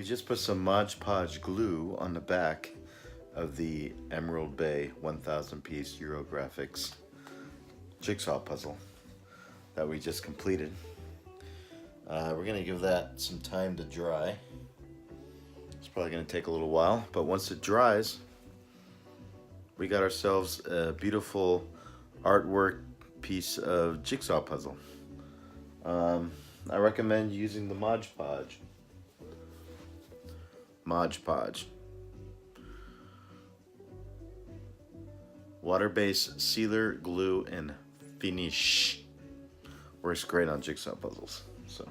We just put some Mod Podge glue on the back of the Emerald Bay 1,000 piece Eurographics jigsaw puzzle that we just completed. We're gonna give that some time to dry. It's probably gonna take a little while, but once it dries, we got ourselves a beautiful artwork piece of jigsaw puzzle. I recommend using the Mod Podge. Mod Podge. Water-based sealer, glue, and finish. Works great on jigsaw puzzles. So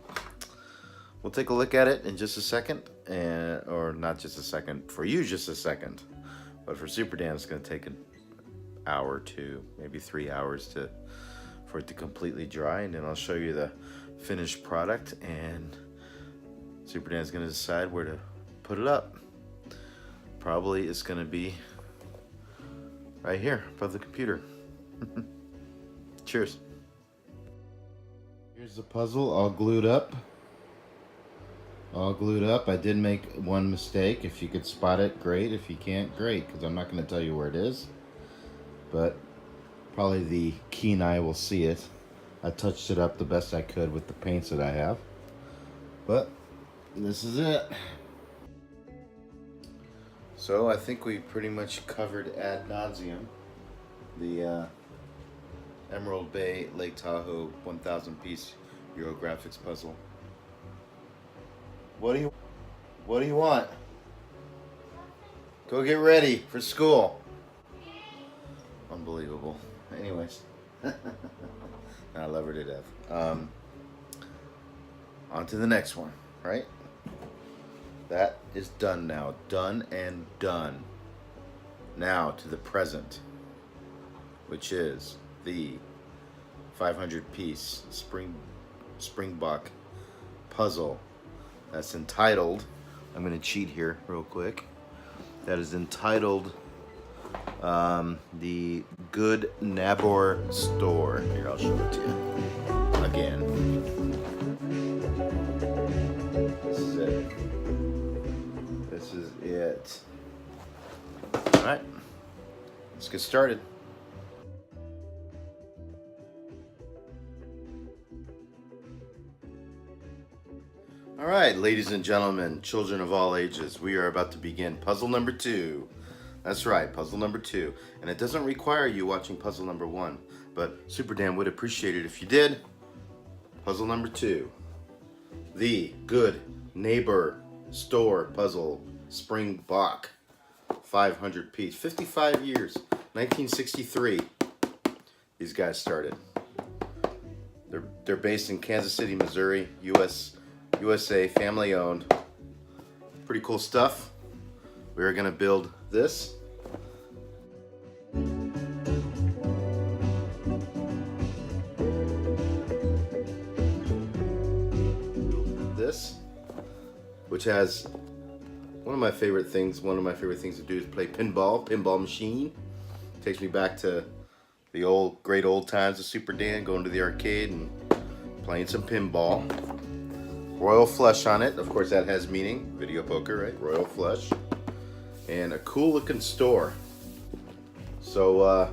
we'll take a look at it in just a second, or not just a second, for you just a second, but for Superdan it's going to take an hour or two, maybe 3 hours for it to completely dry, and then I'll show you the finished product, and Superdan's going to decide where to put it up. Probably it's going to be right here above the computer. Cheers. Here's the puzzle all glued up. All glued up. I did make one mistake. If you could spot it, great. If you can't, great, because I'm not going to tell you where it is. But probably the keen eye will see it. I touched it up the best I could with the paints that I have. But this is it. So I think we pretty much covered ad nauseum the Emerald Bay Lake Tahoe 1,000 piece Eurographics puzzle. What do you want? Go get ready for school. Unbelievable. Anyways, I love her to death. On to the next one, right? That is done now. Done and done. Now to the present, which is the 500 piece Springbok puzzle that's entitled, I'm going to cheat here real quick, that is entitled The Good Nabor Store. Here, I'll show it to you again. This is it. This is it. All right, let's get started. All right, ladies and gentlemen, children of all ages, we are about to begin puzzle number 2. That's right, puzzle number 2. And it doesn't require you watching puzzle number 1, but Superdan would appreciate it if you did. Puzzle number 2. The Good Nabor Store puzzle, Springbok. 500 piece, 55 years, 1963. These guys started. They're based in Kansas City, Missouri, USA, family owned. Pretty cool stuff. We're gonna build this. This, which has one of my favorite things to do is play pinball machine. Takes me back to the great old times of Superdan, going to the arcade and playing some pinball. Royal flush on it, of course that has meaning, video poker, right? Royal flush. And a cool looking store. So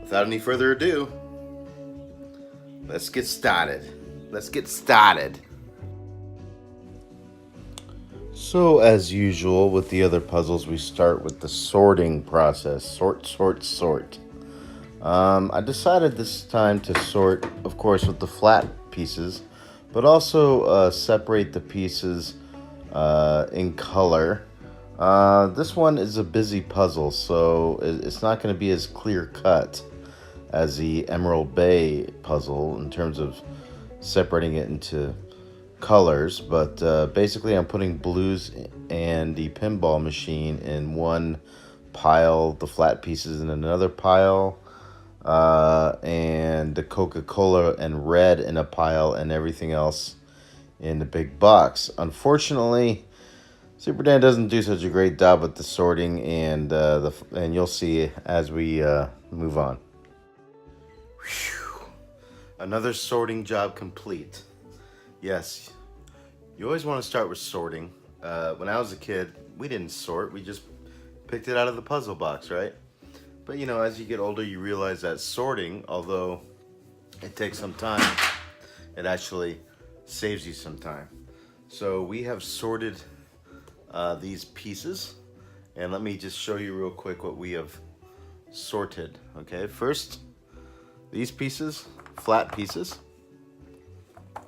without any further ado, let's get started. So as usual with the other puzzles, we start with the sorting process. Sort. I decided this time to sort, of course, with the flat pieces, but also separate the pieces in color. This one is a busy puzzle, so it's not going to be as clear cut as the Emerald Bay puzzle in terms of separating it into colors, but basically I'm putting blues and the pinball machine in one pile, the flat pieces in another pile, and the Coca-Cola and red in a pile, and everything else in the big box. Unfortunately, Superdan doesn't do such a great job with the sorting, and you'll see as we move on. Whew. Another sorting job complete. Yes, you always want to start with sorting, when I was a kid, we didn't sort. We just picked it out of the puzzle box, right? But you know, as you get older, you realize that sorting, although it takes some time, it actually saves you some time. So we have sorted these pieces, and let me just show you real quick what we have sorted. Okay, first, these pieces, flat pieces,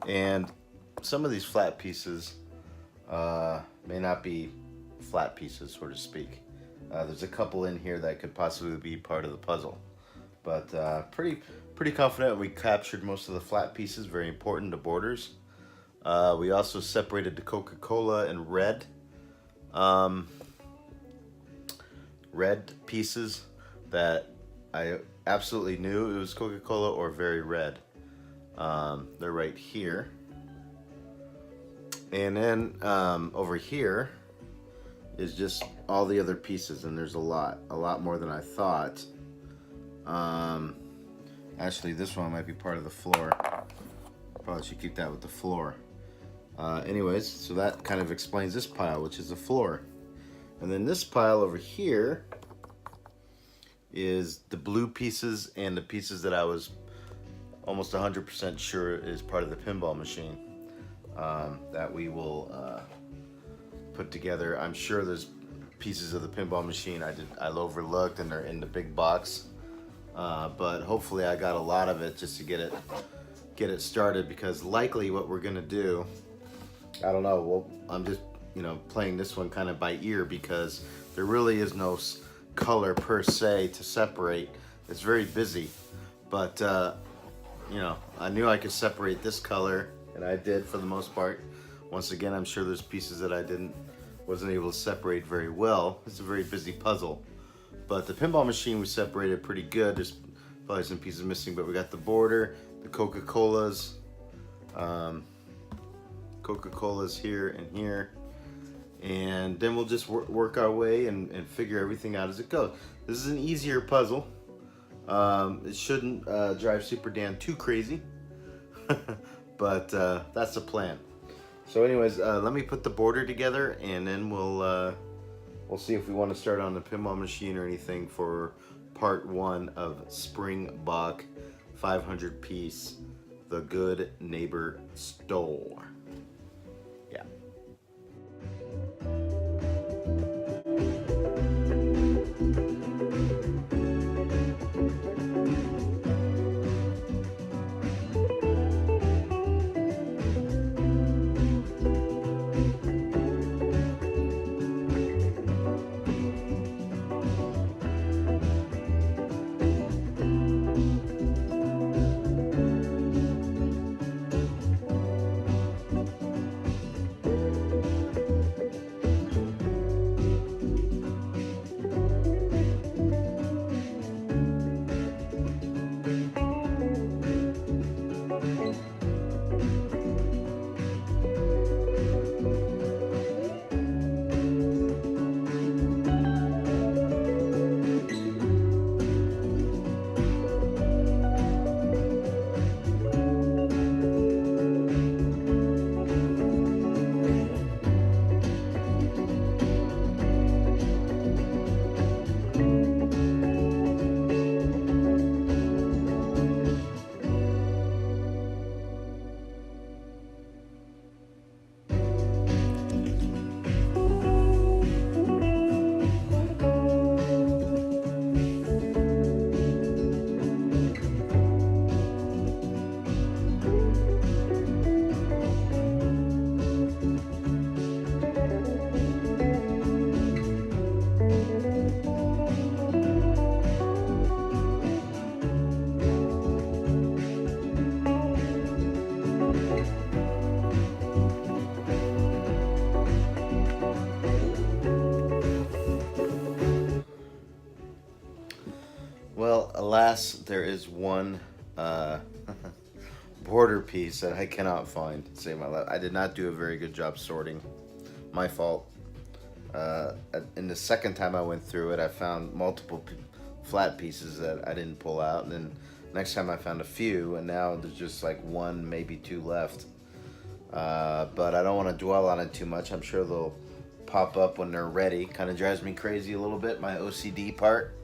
and some of these flat pieces may not be flat pieces, so to speak. There's a couple in here that could possibly be part of the puzzle, but pretty confident we captured most of the flat pieces. Very important, the borders. We also separated the Coca-Cola and red pieces that I absolutely knew it was Coca-Cola or very red. They're right here. And then over here is just all the other pieces, and there's a lot more than I thought. Actually, this one might be part of the floor. Probably should keep that with the floor. Anyways, so that kind of explains this pile, which is the floor. And then this pile over here is the blue pieces and the pieces that I was almost 100% sure is part of the pinball machine that we will put together. I'm sure there's pieces of the pinball machine I overlooked, and they're in the big box. But hopefully I got a lot of it just to get it started, because likely what we're gonna do, I don't know. Well, I'm just playing this one kind of by ear, because there really is no color per se to separate. It's very busy, but I knew I could separate this color, and I did for the most part. Once again, I'm sure there's pieces that I wasn't able to separate very well. It's a very busy puzzle, but the pinball machine we separated pretty good. There's probably some pieces missing, but we got the border, the Coca-Colas, here and here, and then we'll just work our way and figure everything out as it goes. This is an easier puzzle. It shouldn't drive Superdan too crazy, but that's the plan. So anyways, let me put the border together, and then we'll see if we want to start on the pinball machine or anything for part 1 of Springbok 500 piece, The Good Neighbor Stole. Yeah. Well, alas, there is one border piece that I cannot find to save my life. I did not do a very good job sorting. My fault. And the second time I went through it, I found multiple flat pieces that I didn't pull out. And then next time I found a few, and now there's just like one, maybe two left. but I don't want to dwell on it too much. I'm sure they'll pop up when they're ready. Kind of drives me crazy a little bit, my OCD part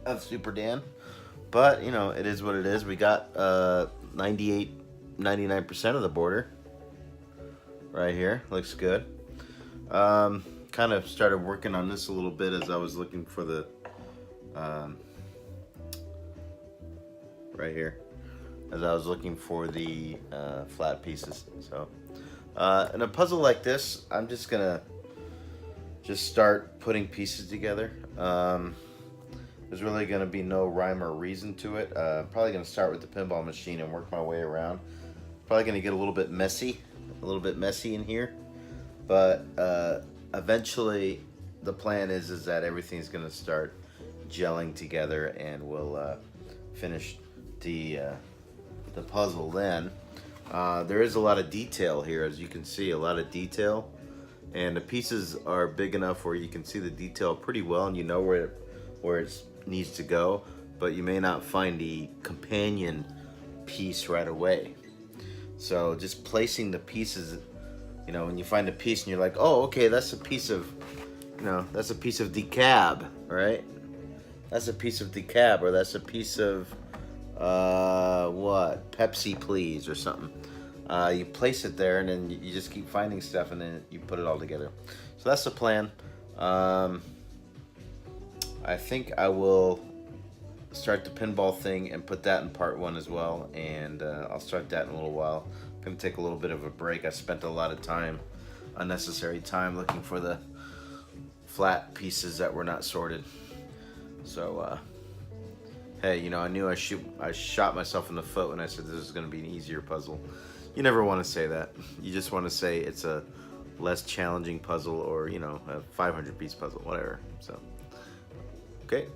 of Superdan. But, you know, it is what it is. We got 98, 99% of the border right here. Looks good. Kind of started working on this a little bit as I was looking for the right here, as I was looking for the flat pieces. So in a puzzle like this, I'm just gonna start putting pieces together. There's really gonna be no rhyme or reason to it. Probably gonna start with the pinball machine and work my way around. Probably gonna get a little bit messy in here, but eventually the plan is that everything's gonna start gelling together, and we'll finish the puzzle then. There is a lot of detail here, as you can see, a lot of detail, and the pieces are big enough where you can see the detail pretty well, and you know where it needs to go, but you may not find the companion piece right away. So just placing the pieces, you know, when you find a piece and you're like, oh, okay, that's a piece of, you know, that's a piece of decab, right? That's a piece of decab, or that's a piece of what? Pepsi, please, or something. You place it there, and then you just keep finding stuff, and then you put it all together. So that's the plan. I think I will start the pinball thing and put that in part 1 as well, and I'll start that in a little while. I'm gonna take a little bit of a break. I spent a lot of time, unnecessary time, looking for the flat pieces that were not sorted. So hey, you know, I knew I shot myself in the foot when I said this is going to be an easier puzzle. You never want to say that. You just want to say it's a less challenging puzzle, or, you know, a 500-piece puzzle, whatever. So, okay.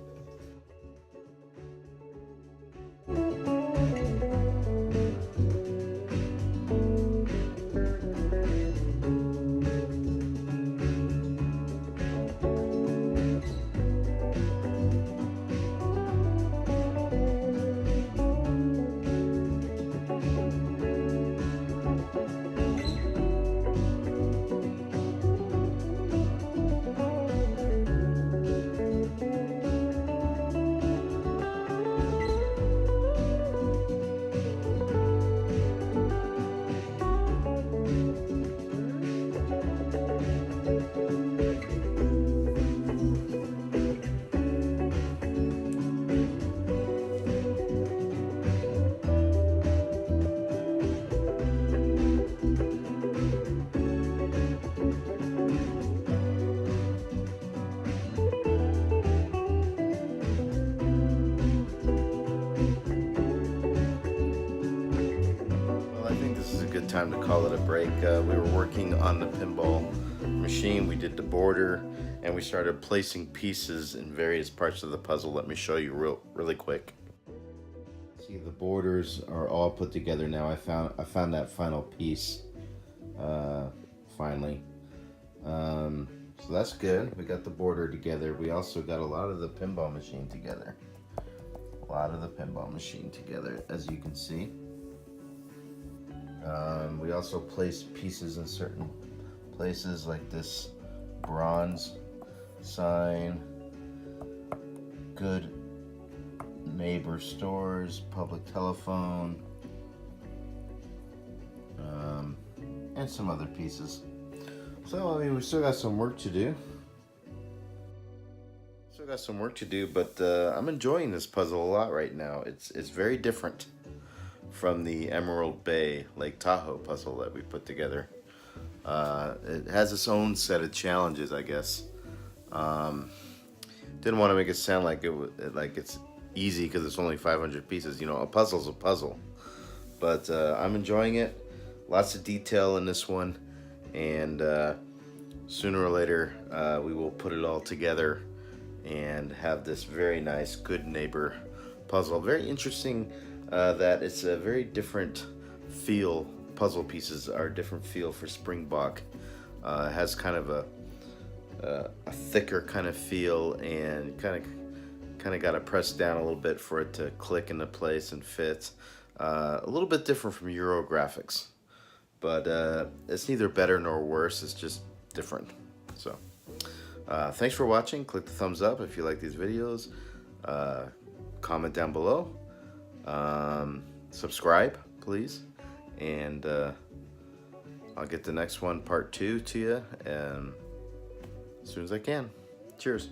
Time to call it a break. We were working on the pinball machine. We did the border, and we started placing pieces in various parts of the puzzle. Let me show you really quick. See, the borders are all put together now. I found that final piece finally. So that's good. We got the border together. We also got a lot of the pinball machine together. As you can see. We also placed pieces in certain places, like this bronze sign, good neighbor stores, public telephone, and some other pieces. So, I mean, we still got some work to do. But I'm enjoying this puzzle a lot right now. It's very different from the Emerald Bay Lake Tahoe puzzle that we put together. It has its own set of challenges, I guess. Didn't want to make it sound like it's easy because it's only 500 pieces. You know, a puzzle's a puzzle. But I'm enjoying it. Lots of detail in this one, and sooner or later we will put it all together and have this very nice good neighbor puzzle. Very interesting. That it's a very different feel. Puzzle pieces are a different feel for Springbok. It has kind of a thicker kind of feel, and kind of got to press down a little bit for it to click into place and fit. A little bit different from Euro graphics, but it's neither better nor worse. It's just different. So thanks for watching. Click the thumbs up if you like these videos. Comment down below. Subscribe, please. And I'll get the next one, part 2, to you as soon as I can. Cheers.